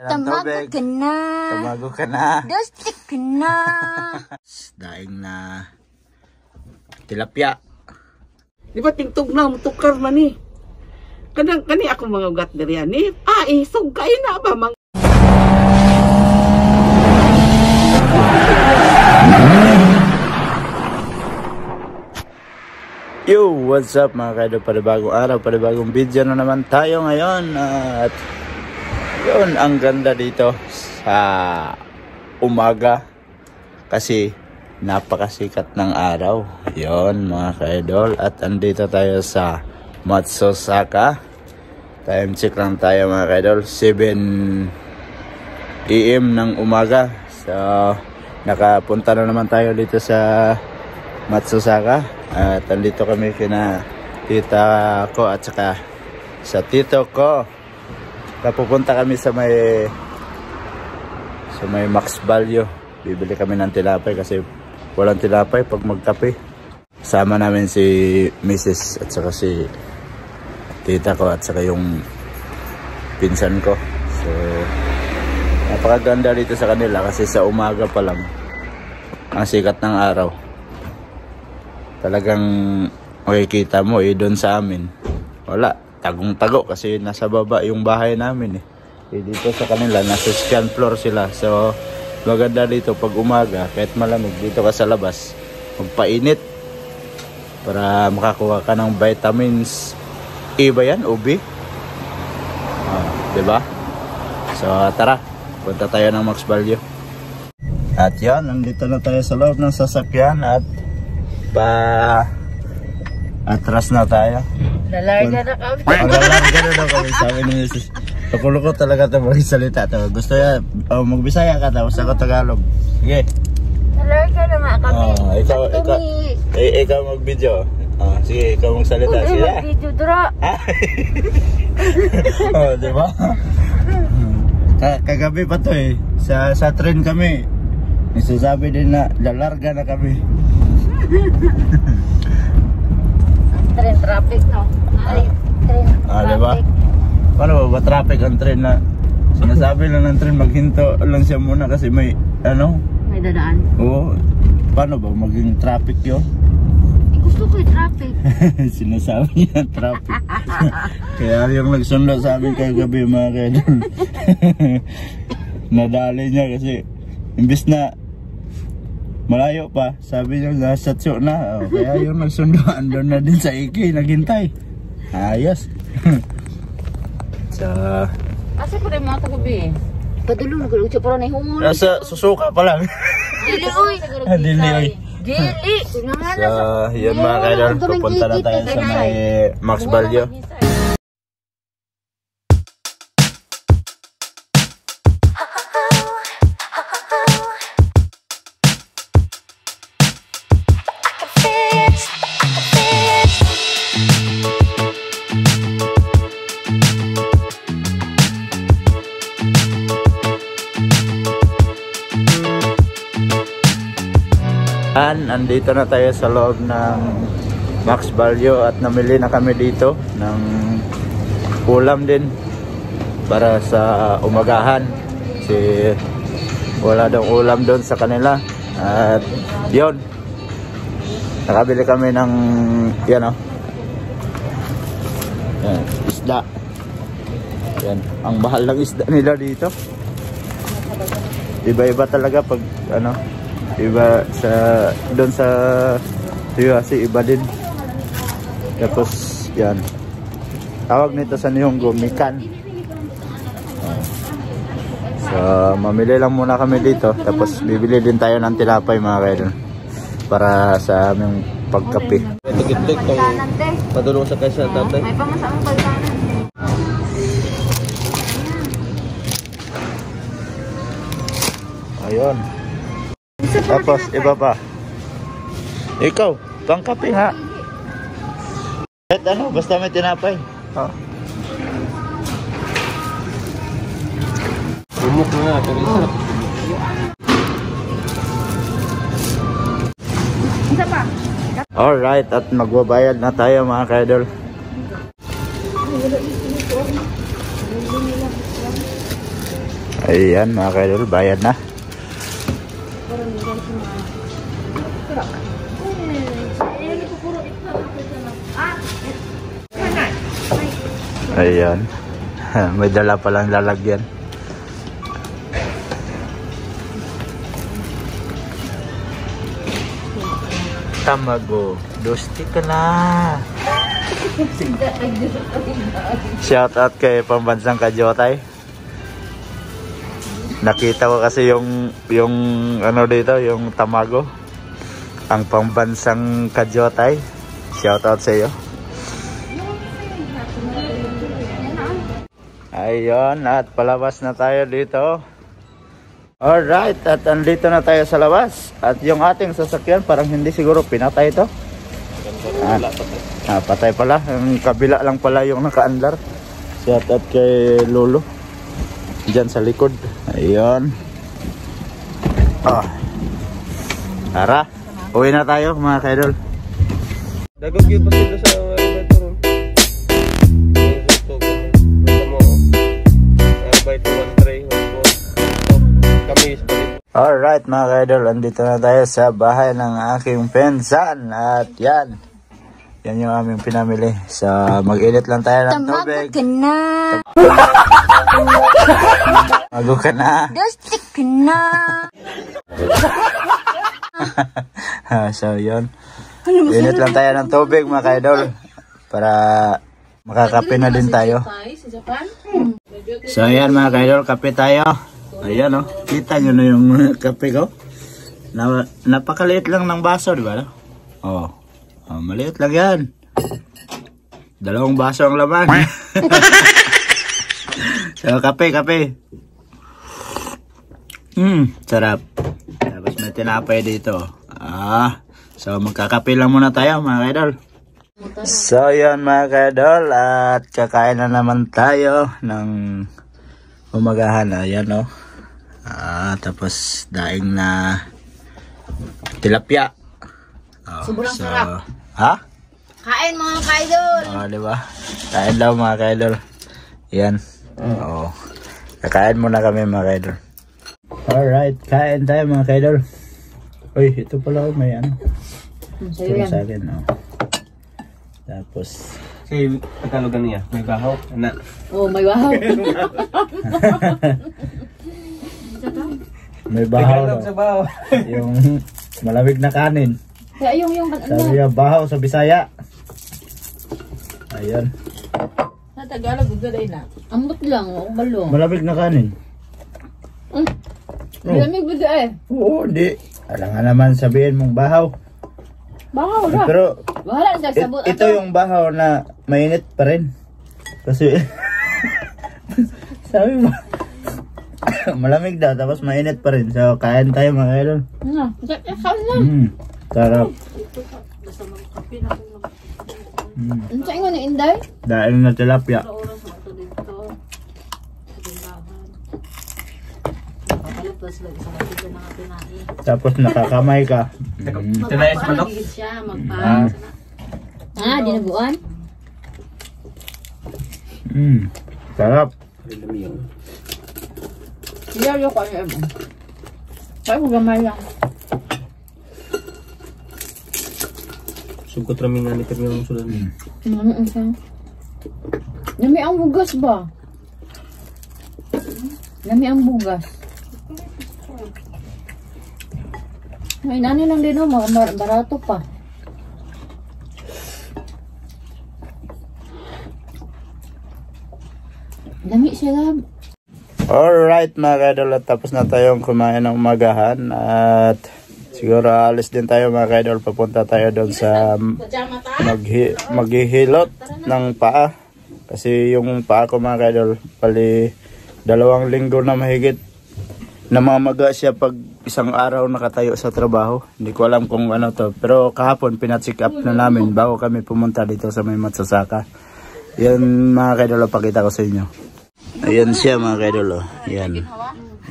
Tamago ka na. Tamago ka na. Dostik ka na. Daing na tilapia. Di ba tingtog na, mutukar man ni. Kani ako mga ugat diri ani. Isog kayo na ba mang. Yo, what's up mga kaido, panibagong araw, panibagong video na naman tayo ngayon. At yun, ang ganda dito sa umaga kasi napakasikat ng araw. Yun mga kaidol, at andito tayo sa Matsuzaka. Time check lang tayo mga kaidol, 7 AM ng umaga. So nakapunta na naman tayo dito sa Matsuzaka. At andito kami kina tita ko at saka sa tito ko. Pupunta kami sa may Max Value. Bibili kami ng tilapay kasi walang tilapay pag magkape. Sama namin si Mrs. at saka si tita ko at saka yung pinsan ko. So napakaganda dito sa kanila kasi sa umaga pa lang ang sikat ng araw. Talagang makikita mo doon sa amin. Wala, tagong-tago kasi nasa baba yung bahay namin dito sa kanila, nasa second floor sila. So maganda dito pag umaga, kahit malamig dito ka sa labas, magpainit para makakuha ka ng vitamins E ba yan? UV? Diba? So tara, punta tayo ng Max Value. At yan, nandito na tayo sa loob ng sasakyan at atras na tayo. Lalarga na kami. Lalarga na daw kami, sabi ni Mrs. Pakulo ko talaga ito magsalita. Gusto niya, magbisaya ka tapos ako Tagalog. Sige. Lalarga na nga kami. Ikaw mag-video. Sige, ikaw magsalita. Sige. Mag-video dura. Diba? Kagabi pa to sa train kami. Nasasabi din na lalarga na kami. Train traffic, no? Ay, train traffic. Diba? Paano ba traffic ang train na sinasabi lang ng train maghinto lang siya muna kasi may may dadaan. Oo. Paano ba maging traffic yun? Gusto ko yung traffic. Sinasabi niya traffic. Kaya yung nagsundo sa amin kagabi mga kaidol. Nadali niya kasi imbis na malayo pa, sabi niya nasa Tso na. Kaya yung nagsundo andun na din sa Iki, naghintay. Ayos. Kasi ko rin mga tagabi Padulo, nag-ucho pa rin humul. Nasa Susuka pa lang. Dili, oy. Dili, oy. Dili. So, yun mga kaidol, pupunta na tayo sa may Max Value. Andito na tayo sa loob ng Max Value at namili na kami dito ng ulam din para sa umagahan kasi wala daw ulam doon sa kanila. At yun, nakabili kami ng yan isda. Yan, ang mahal ng isda nila dito. Iba-iba talaga pag iba sa doon sa Tuyasi, iba din. Tapos yan, tawag nito sa Nihongo mikan. So mamili lang muna kami dito, tapos bibili din tayo ng tilapay mga kaidol para sa aming pagkape. Tigit-tig tayo padulong sa kaysa tatay. May pamasaang baltanan. Ayun. Tapos iba pa. Ikaw, pangkape ha. Kahit basta may tinapay. Umuk na, terisa. Isa pa. Alright, at magbabayad na tayo mga kaidol. Ayan mga kaidol, bayad na. Ayan. May dala palang lalagyan. Tamago, dosti ka na. Shout out kay Pambansang Kajotay. Nakita ko kasi yung ano dito, yung tamago. Ang Pambansang Kajotay. Shout out sa iyo. Ayun, at palabas na tayo dito. Alright, at andito na tayo sa labas. At yung ating sasakyan, parang hindi siguro pinatay ito. Patay pala. Ang kabila lang pala yung nakaandar. Shout out kay Lolo. Diyan sa likod. Ayun. Tara, uwi na tayo mga kaidol. Dagog yun pa sila sa elevator. Alright mga kaidol, andito na tayo sa bahay ng aking pinsan. At yan, yan yung aming pinamili. So mag-init lang tayo ng tubig. Tamago ka na. Tamago ka na. Dosti ka na. So yun, init lang tayo ng tubig mga kaidol para makakape na din tayo. So ayan mga kaidol, kape tayo. Ayan o, kita nyo na yung kape ko. Napakaliit lang ng baso, di ba? Maliit lang yan. 2 baso ang laman. So kape. Sarap. Tapos may tinapay dito. So magkakape lang muna tayo mga kaidol. So yan mga kaidol, at kakain na naman tayo ng umagahan. Ayan o. Tapos daing na tilapia. Sobrang sarap. Ha? Kain mga kaidol. Diba? Kain daw mga kaidol. Yan. Kakain muna kami mga kaidol. Alright, kain tayo mga kaidol. Uy, ito pala may ano. Ito sa akin. Tapos Kasi Tagalogan niya, may bahaw. Anak. May bahaw. may bahaw. Tagalog sa bahaw. Yung malamig na kanin. Kaya yung Sabi niya bahaw sa Bisaya. Ayun. Sa Tagalog, gulay na. Ambot lang, balo. Malamig na kanin. Malamig ba eh? Oo, hindi. Alam nga naman sabihin mong bahaw. Bahaw na. Pero Bahala sa sabot. ito yung bahaw na mainit pa rin. Kasi sabi mo malamig daw tapos mainit pa rin. So kain tayo mga kaidol. Kain na. Sarap. Ano sa inyo ni Inday? Dahil na tilapia. Tapos nakakamay ka. Tinayas manok. Dinaguan? Sarap. Iyaw ko ano mo. Kaya ko gamay lang. Sugkot rami nga ni Pirmi ang sulan. Nami ang bugas ba? Nami ang bugas. May nani lang din barato pa. Dami siya. Alright mga kaidol, tapos na tayong kumain ng umagahan at siguro alis din tayo mga kaidol, papunta tayo doon sa maghihilot ng paa kasi yung paa ko mga kaidol pali 2 linggo na mahigit namamaga siya pag isang araw nakatayo sa trabaho. Hindi ko alam kung ano to, pero kahapon pinacheck up na namin bago kami pumunta dito sa may Matsasaka. Yan mga kaidol, pakita ko sa inyo. Ayan siya mga kaidol. Yan.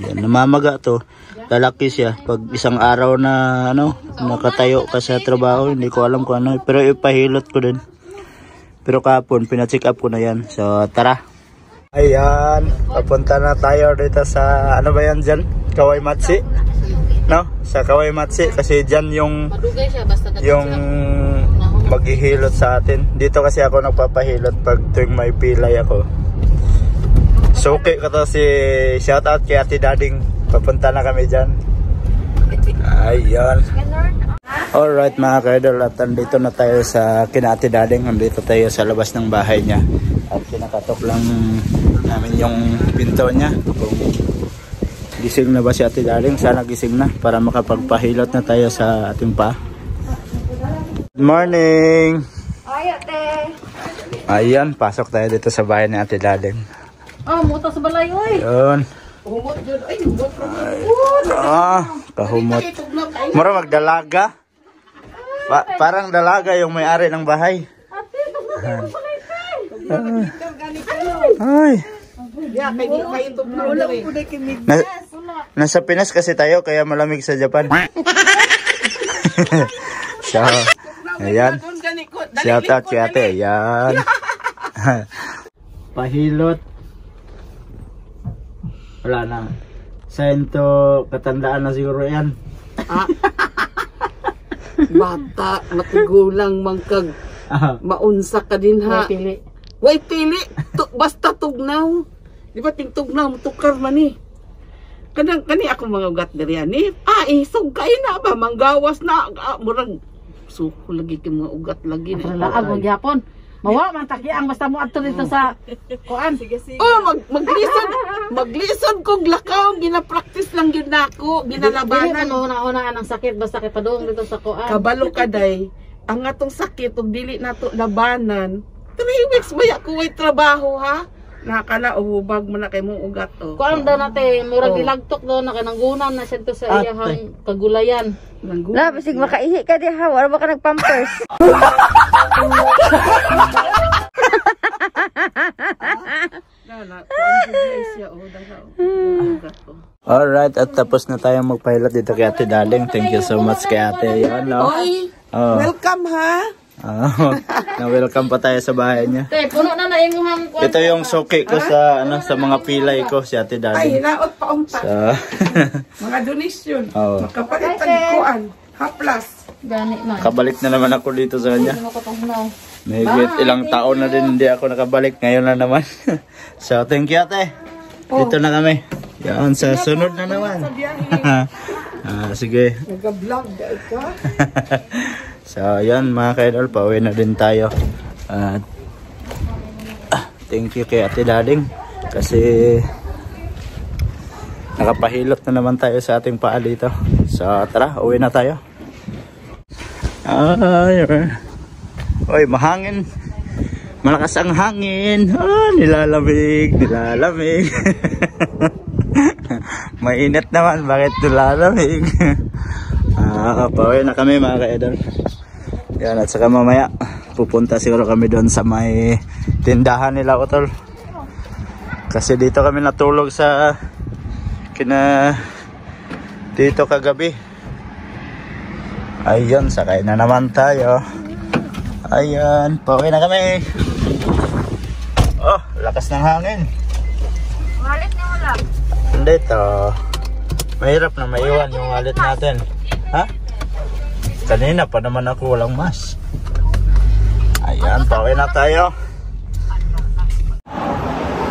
Yan, namamaga to. Lalaki siya pag isang araw na nakatayo ka sa trabaho. Hindi ko alam kung ano, pero ipahilot ko din. Pero kahapon pina-check up ko na yan. So tara, Ayan, papunta na tayo dito sa, ano ba yan dyan? Kaway Matsi? No? Sa Kaway Matsi, kasi dyan yung maghihilot sa atin. Dito kasi ako nagpapahilot pag tuwing may pilay ako. So okay ko to, si shoutout kay Ate Dading. Papunta na kami dyan. Ayan. Alright mga ka-idol, at andito na tayo sa kina Ate Dading. Andito tayo sa labas ng bahay niya. At kinakatok lang namin yung pinto niya. Kung gising na ba si Ate Dading? Sana gising na para makapagpahilot na tayo sa ating pa. Good morning! Ayan, pasok tayo dito sa bahay ni Ate Dading. Muta sa balay, oy. Yun. Humot yun. Ay, humot. Kahumot. Mura magdalaga. Parang dalaga yung may-ari ng bahay. Ay. Nasa Pinas kasi tayo kaya malamig sa Japan. So, ayan. Shoutout kay Ate. Ayan. Pahilot. Wala na. Sento, katandaan na siguro yan. Bata, matigulang mangkag. Maunsa ka din ha. Way pili. Basta tugnaw. Di ba ting tugnaw, tukar man ni. Kani ako mga ugat diri ani. Isog kay na ba manggawas na murag suko lagi kay mga ugat lagi na. Laag mo gyapon. Mawa man tagiang basta mo adto dito sa kuan. Maglison kog lakaw, gina-practice lang gyud nako, ginalabanan. Dili man una ang sakit basta kay padung dito sa kuan. Kabalo ka day. Ang atong sakit ug dili nato labanan. 3 weeks baya ko way trabaho ha. Nakala uhubag mo na kay mong ugat to. Kuan daw nate, murag ilagtok daw na kananggunan na siya to sa iyahang kagulayan. La, bisig makaihi ka diha, wala ba ka nagpampers? Alright, at tapos na tayo magpahilot dito kay Ate Dading. Thank you so much kay Ate. Yan, no? Welcome ha. Na-welcome pa tayo sa bahay niya. Puno na na imong kuan. Ito yung suki ko sa sa mga pilay ko, si Ate Dading. Ay, hinaot pa unta. Mga donation. Makapalit kuan. Haplas. Gani man. Kabalik na naman ako dito sa kanya. Hindi mo katungnaw. Mahigit ilang taon na din hindi ako nakabalik. Ngayon na naman. So, thank you Ate. Dito na kami. Yan, sa sunod na naman. Sige. Nag-vlog ka. So, yan mga ka-idol, pauwi na din tayo. At thank you kay Ate Dading kasi nakapahilot na naman tayo sa ating paa dito. So, tara, uwi na tayo. Oy, mahangin. Malakas ang hangin. Nilalamig. Mainit naman, bakit nilalamig? Pauwi na kami mga ka-idol. Yan, at saka mamaya pupunta siguro kami doon sa may tindahan nila Utol. Kasi dito kami natulog sa dito kagabi. Ayun, sakay na naman tayo. Ayan, pauwi na kami. Oh, lakas ng hangin. Walit niyo wala. Hindi to. Mahirap na maiwan yung wallet natin. Ha? Kanina pa naman ako walang mask. Ayan, pauwi na tayo.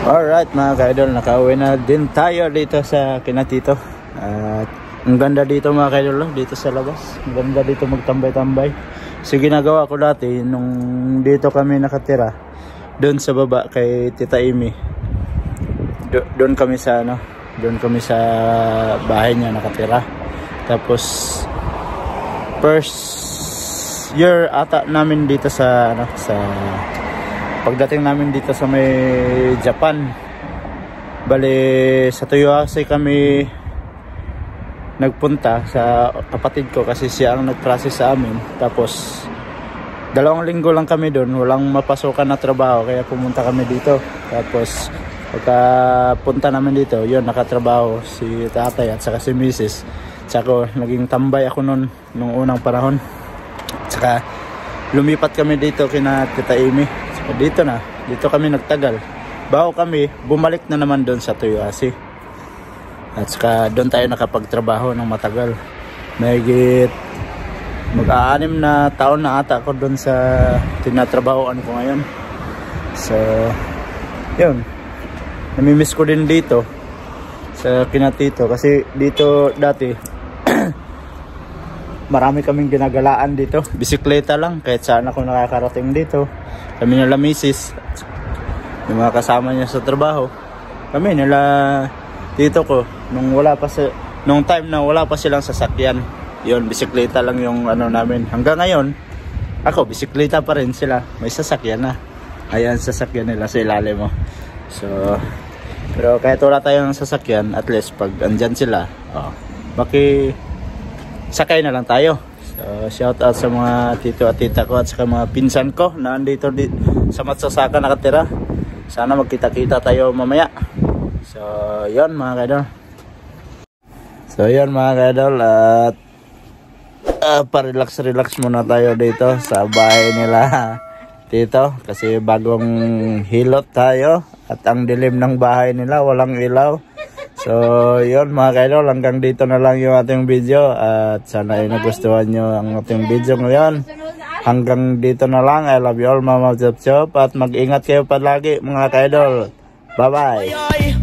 Alright mga ka-idol, nakauwi na din tayo dito sa kinatito. At ang ganda dito mga ka-idol, dito sa labas. Ang ganda dito magtambay-tambay. So ginagawa ko dati, nung dito kami nakatira, doon sa baba kay Tita Amy. Doon kami sa bahay niya nakatira. Tapos first year ata namin dito sa pagdating namin dito sa may Japan. Bale sa Toyohase kami nagpunta sa kapatid ko kasi siya ang nag-process sa amin. Tapos 2 linggo lang kami doon, walang mapasokan na trabaho kaya pumunta kami dito. Tapos pagkapunta namin dito, yun, nakatrabaho si tatay at saka si misis. Tsaka naging tambay ako nung unang panahon. Tsaka lumipat kami dito kina Tita Amy. Tsaka dito kami nagtagal. bago kami bumalik na naman doon sa Tuyuasi. At saka doon tayo nakapagtrabaho ng matagal. Mahigit mag-aanim na taon na ata ako doon sa tinatrabahoan ko ngayon. So yun, namimiss ko din dito sa kinatito kasi dito dati marami kaming ginagalaan dito. Bisikleta lang kahit saan ako nakakarating dito. Kami nila misis, yung mga kasama niya sa trabaho. Kami nila dito ko nung time na wala pa silang sasakyan. Yun, bisikleta lang yung ano namin. Hanggang ngayon, ako bisikleta pa rin sila. May sasakyan na. Ayan, sasakyan nila sa ilalim mo. So, pero kahit wala tayong sasakyan, at least pag andyan sila, baki sakay na lang tayo. So, shout out sa mga tito at tita ko at sa mga pinsan ko na andito sa Matsasaka nakatira. Sana magkita-kita tayo mamaya. So, yun mga kaidol. At pa-relax muna tayo dito sa bahay nila dito kasi bagong hilot tayo at ang dilim ng bahay nila, walang ilaw. So yun mga kaidol, hanggang dito na lang yung ating video at sana ay nagustuhan nyo ang ating video ngayon. Hanggang dito na lang. I love you all, Mama Chop Chop, at mag-ingat kayo palagi mga kaidol. Bye bye.